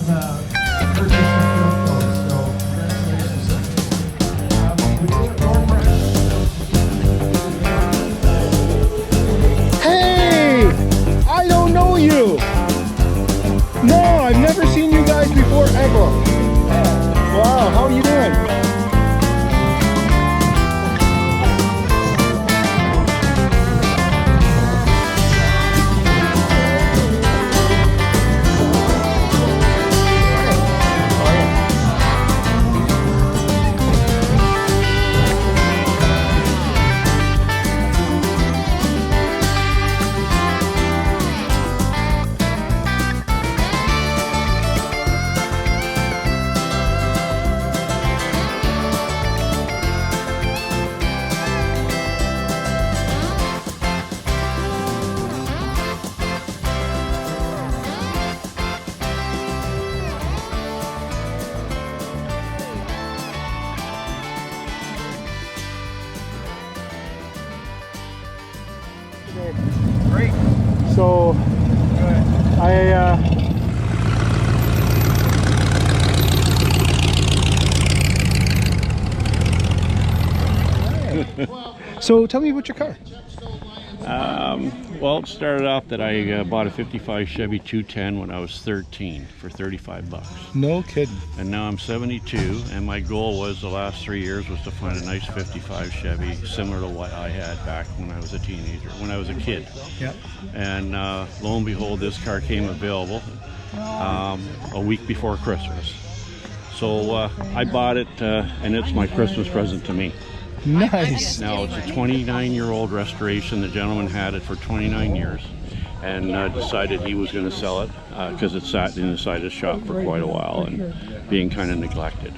Hey! I don't know you! No, I've never seen you guys before ever. Wow, how are you doing? Great. So, so tell me about your car. Well, it started off that I bought a 55 Chevy 210 when I was 13 for 35 bucks. No kidding. And now I'm 72, and my goal was the last 3 years was to find a nice 55 Chevy similar to what I had back when I was a teenager, when I was a kid. Yeah. And lo and behold, this car came available a week before Christmas. So I bought it, and it's my Christmas present to me. Nice. Now it's a 29-year-old restoration. The gentleman had it for 29 years and decided he was going to sell it because it sat inside his shop for quite a while and being kind of neglected.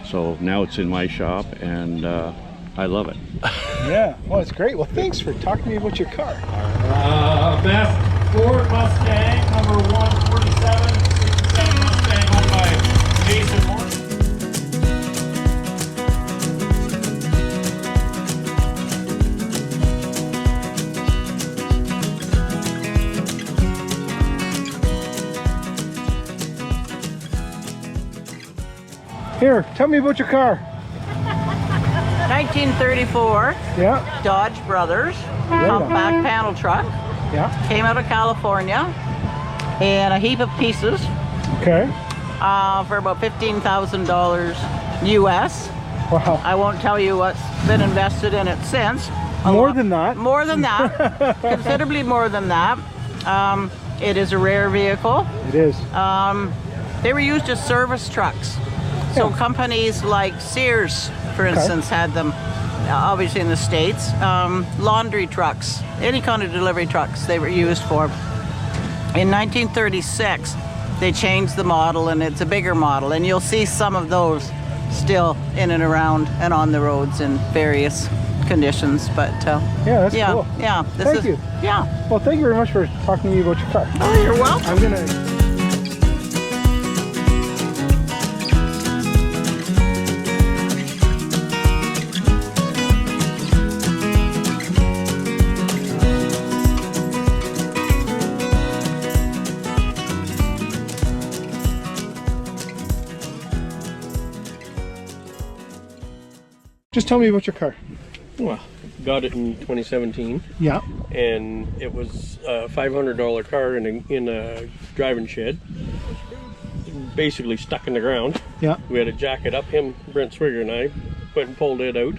So now it's in my shop and I love it. Yeah, well, it's great. Well, thanks for talking to me about your car. Best Ford Mustang, number 147, 67 Mustang, owned by Jason Moore. Here, tell me about your car. 1934 Yeah. Dodge Brothers compact panel truck. Yeah. Came out of California in a heap of pieces Okay. for about $15,000 US. Wow. I won't tell you what's been invested in it since. More than that. More than that. Considerably more than that. It is a rare vehicle. It is. They were used as service trucks. So Yeah. companies like Sears, for instance, had them, obviously in the States. Laundry trucks, any kind of delivery trucks they were used for. In 1936, they changed the model and it's a bigger model. And you'll see some of those still in and around and on the roads in various conditions. But Yeah, that's yeah, cool. yeah. Thank you. Yeah. Well, thank you very much for talking to me about your car. Oh, you're welcome. I'm gonna. Just tell me about your car. Well, got it in 2017, Yeah. and it was a $500 car in a driving shed, basically stuck in the ground. Yeah. We had to jack it up. Brent Swigger and I went and pulled it out.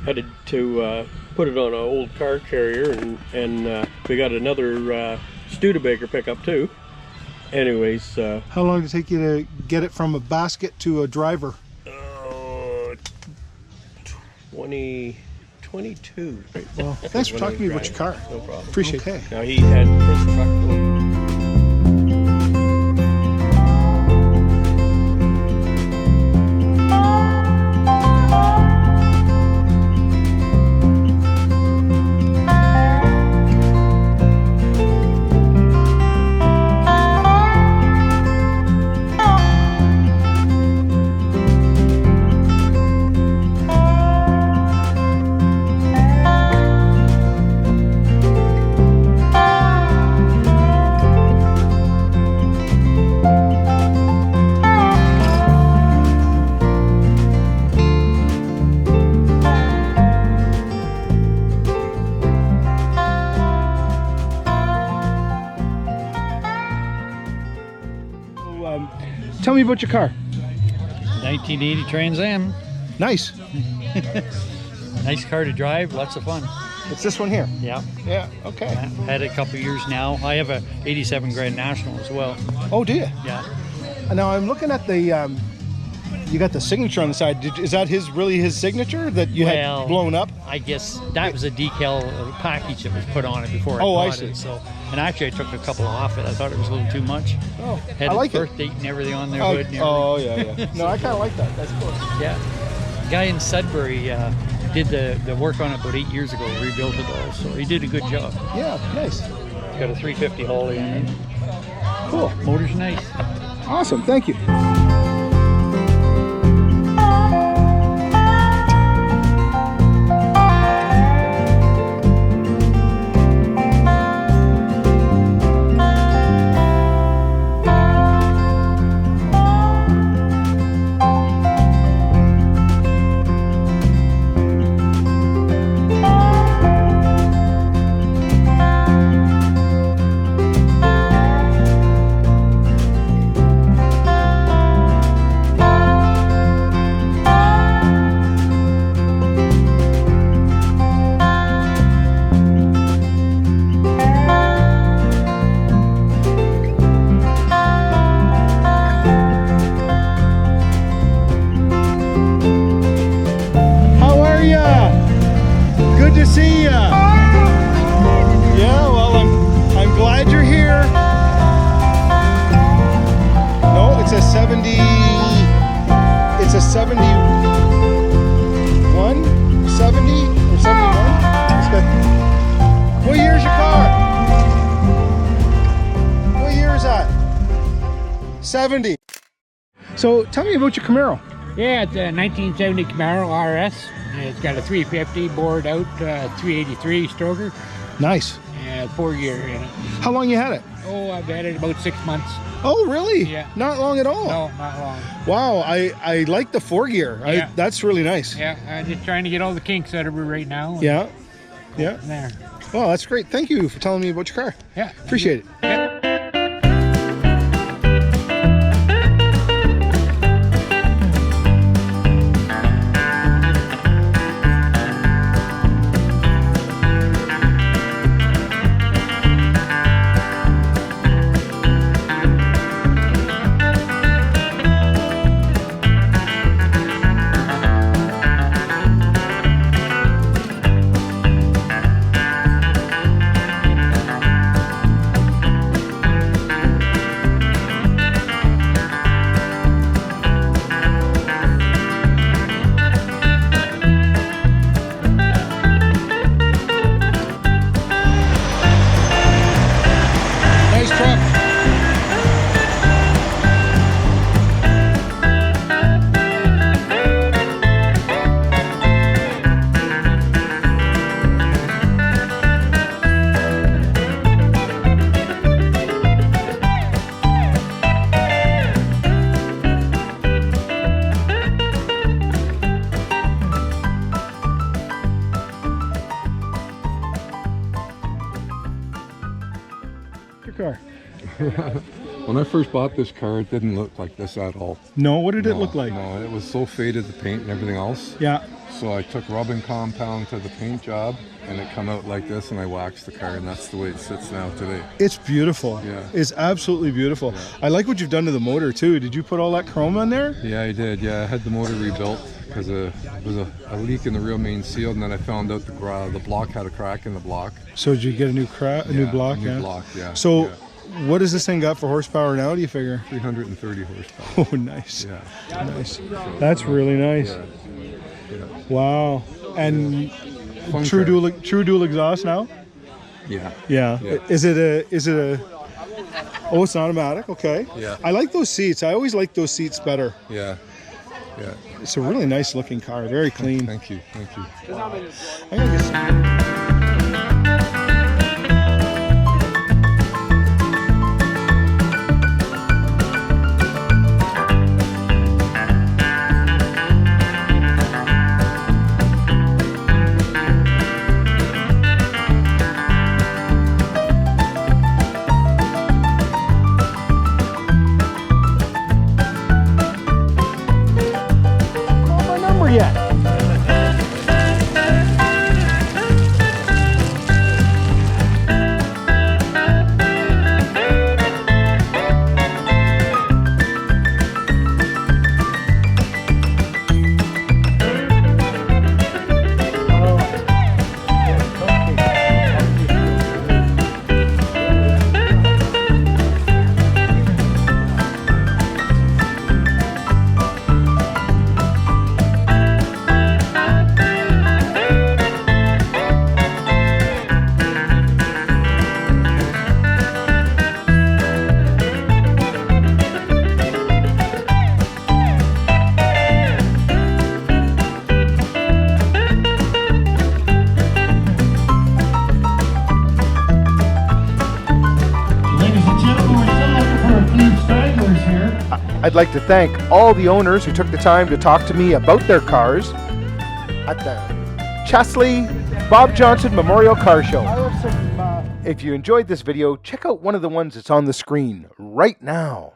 Had to put it on an old car carrier, and we got another Studebaker pickup too. Anyways, How long did it take you to get it from a basket to a driver? 2022. Well, thanks for talking to me about your car. No problem. Appreciate it. Now he had his truck. So, tell me about your car. 1980 Trans Am. Nice. Nice car to drive, lots of fun. It's this one here. Yeah. Yeah. Okay. I've had it a couple of years now. I have a 87 Grand National as well. Oh, do you? Yeah. Now I'm looking at the. You got the signature on the side. Is that really his signature that you had blown up? I guess that was a decal package that was put on it before I bought it. So, and actually I took a couple off it. I thought it was a little too much. Oh, had I like birth date and everything on their hood. And oh yeah. No, I kind of like that. That's cool. Yeah. Guy in Sudbury did the work on it about 8 years ago, rebuilt it all. So he did a good job. Yeah, nice. Got a 350 Holly in it. Cool. Motor's nice. Awesome. Thank you. It's a 71, 70 or 71. What year's your car? What year is that? 70. So tell me about your Camaro. Yeah, it's a 1970 Camaro RS. It's got a 350 bored out 383 stroker. Nice. And 4-gear in it. How long you had it? Oh, I've had it about 6 months. Oh, really? Yeah. Not long at all? No, not long. Wow, I like the 4-gear. Yeah. That's really nice. Yeah, I'm just trying to get all the kinks out of it right now. Yeah. Yeah. There. Well, that's great. Thank you for telling me about your car. Yeah. Appreciate it. Yeah. Car. When I first bought this car, it didn't look like this at all. No, what did it look like? No, it was so faded, the paint and everything else. Yeah. So I took rubbing compound to the paint job and it come out like this and I waxed the car and that's the way it sits now today. It's beautiful. Yeah. It's absolutely beautiful. Yeah. I like what you've done to the motor too. Did you put all that chrome on there? Yeah, I did. Yeah, I had the motor rebuilt because there was a leak in the rear main seal and then I found out the block had a crack in the block. So did you get a new new block? A new block, yeah. So yeah. What does this thing got for horsepower now, do you figure? 330 horsepower. Oh, nice. Yeah. Nice. That's really nice. Yeah. Yeah. Wow. And true dual exhaust now? Yeah. Yeah. Yeah. Is it a oh, it's an automatic? Okay. Yeah. I like those seats. I always like those seats better. Yeah. Yeah. It's a really nice looking car. Very clean. Thank you. Thank you. I'm gonna get some. I'd like to thank all the owners who took the time to talk to me about their cars at the Chesley Bob Johnson Memorial Car Show. If you enjoyed this video, check out one of the ones that's on the screen right now.